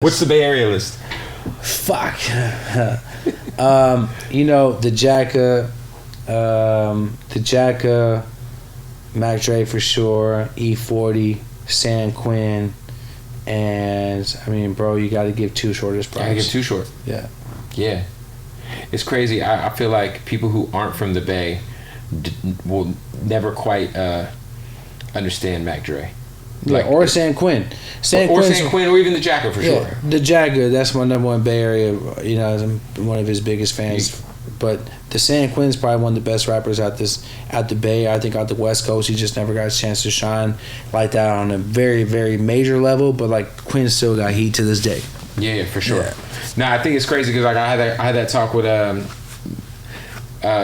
What's the Bay Area list? Fuck. The Jacka, Mac Dre for sure, E40, San Quinn, and I mean, bro, you got to give Too Short his props. I give Too Short. Yeah. Yeah. It's crazy. I feel like people who aren't from the Bay will never quite understand Mac Dre. Like, or San Quinn. San Quinn, or even the Jacka for sure. The Jagger, that's my number one Bay Area. I'm one of his biggest fans. But the San Quinn's probably one of the best rappers out the Bay. I think out the West Coast, he just never got a chance to shine like that on a very, very major level. But like Quinn still got heat to this day. Yeah, for sure. Yeah. No, I think it's crazy because like I had that talk with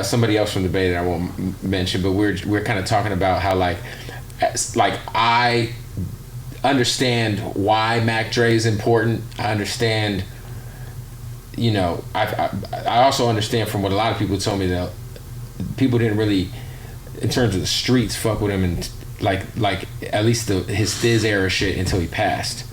somebody else from the Bay that I won't mention, but we're kind of talking about how like I understand why Mac Dre is important. I understand, I also understand from what a lot of people told me that people didn't really, in terms of the streets, fuck with him and like at least his Thiz era shit until he passed.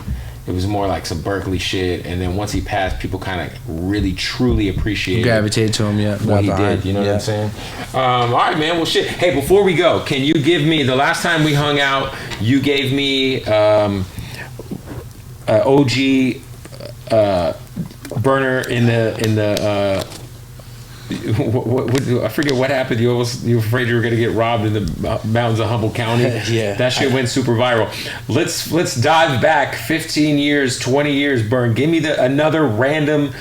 It was more like some Berkeley shit, and then once he passed, people kind of really truly appreciated, gravitated to him, what he did. You know what I'm saying? All right, man. Well, shit. Hey, before we go, can you give me the last time we hung out? You gave me OG BERNER in the. What I forget what happened. You were afraid you were going to get robbed in the mountains of Humboldt County. Yeah, that shit went super viral. Let's dive back 15 years, 20 years. Bern, give me another random,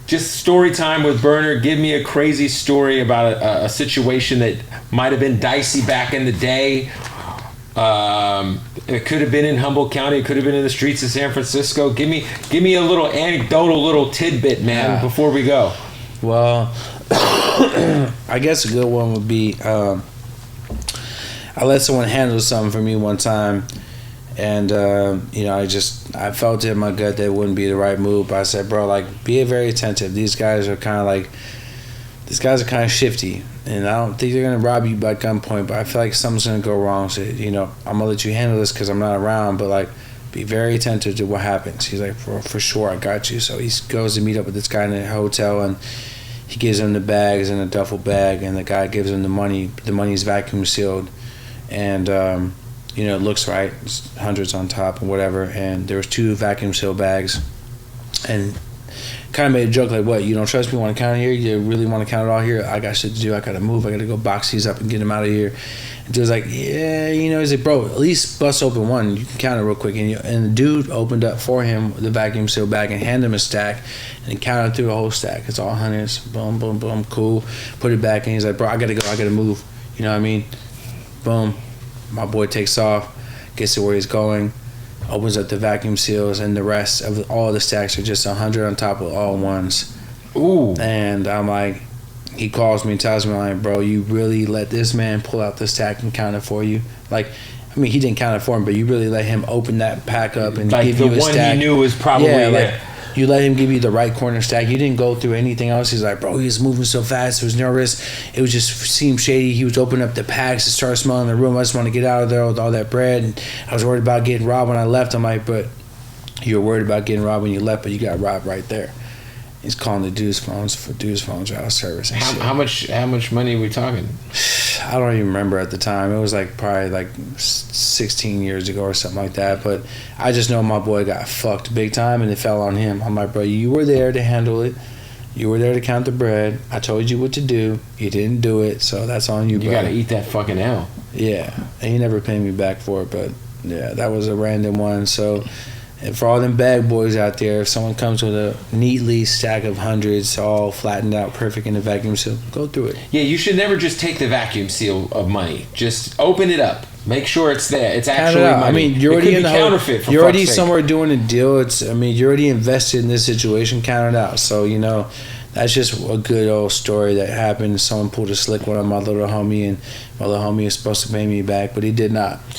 just story time with BERNER. Give me a crazy story about a situation that might have been dicey back in the day. It could have been in Humboldt County. It could have been in the streets of San Francisco. Give me a little anecdotal little tidbit, man, before we go. Well, I guess a good one would be I let someone handle something for me one time, and I felt it in my gut that it wouldn't be the right move. But I said, bro, like, be very attentive. These guys are kind of shifty, and I don't think they're gonna rob you by gunpoint. But I feel like something's gonna go wrong. So I'm gonna let you handle this because I'm not around. But like, be very attentive to what happens. He's like, for sure, I got you. So he goes to meet up with this guy in a hotel, and he gives him the bags in a duffel bag, and the guy gives him the money. The money's vacuum sealed, and it looks right. It's hundreds on top and whatever. And there was 2 vacuum sealed bags, and kind of made a joke like, "What? You don't trust me? Want to count it here? You really want to count it all here? I got shit to do. I gotta move. I gotta go box these up and get them out of here." And dude's like, "Yeah, he's like, bro, at least bust open one. You can count it real quick." And the dude opened up for him the vacuum seal bag and handed him a stack, and he counted through the whole stack. It's all hundreds. Boom, boom, boom. Cool. Put it back, and he's like, "Bro, I gotta go. I gotta move." You know what I mean? Boom. My boy takes off, gets to where he's going, opens up the vacuum seals, and the rest of all the stacks are just 100 on top of all ones. Ooh. And I'm like, he calls me and tells me, like, bro, you really let this man pull out the stack and count it for you? Like, I mean, he didn't count it for him, but you really let him open that pack up and give you a stack. Like the one he knew was probably like, you let him give you the right corner stack. You didn't go through anything else. He's like, bro, he was moving so fast. He was nervous. It was just seemed shady. He was opening up the packs. It started smelling the room. I just want to get out of there with all that bread. And I was worried about getting robbed when I left. I'm like, but you were worried about getting robbed when you left, but you got robbed right there. He's calling the dude's phones are out of service and shit. How much money are we talking? I don't even remember at the time. It was like probably like 16 years ago or something like that. But I just know my boy got fucked big time, and it fell on him. I'm like, bro, you were there to handle it. You were there to count the bread. I told you what to do. You didn't do it, so that's on you, bro. You gotta eat that fucking L. Yeah, and he never paid me back for it, but yeah, that was a random one. So, and for all them bag boys out there, if someone comes with a neatly stack of hundreds, all flattened out, perfect in the vacuum seal, go through it. Yeah, you should never just take the vacuum seal of money. Just open it up. Make sure it's there. It's actually money. I mean, you're already in the counterfeit. You're already somewhere doing a deal. You're already invested in this situation. Count it out. So that's just a good old story that happened. Someone pulled a slick one on my little homie, and my little homie is supposed to pay me back, but he did not.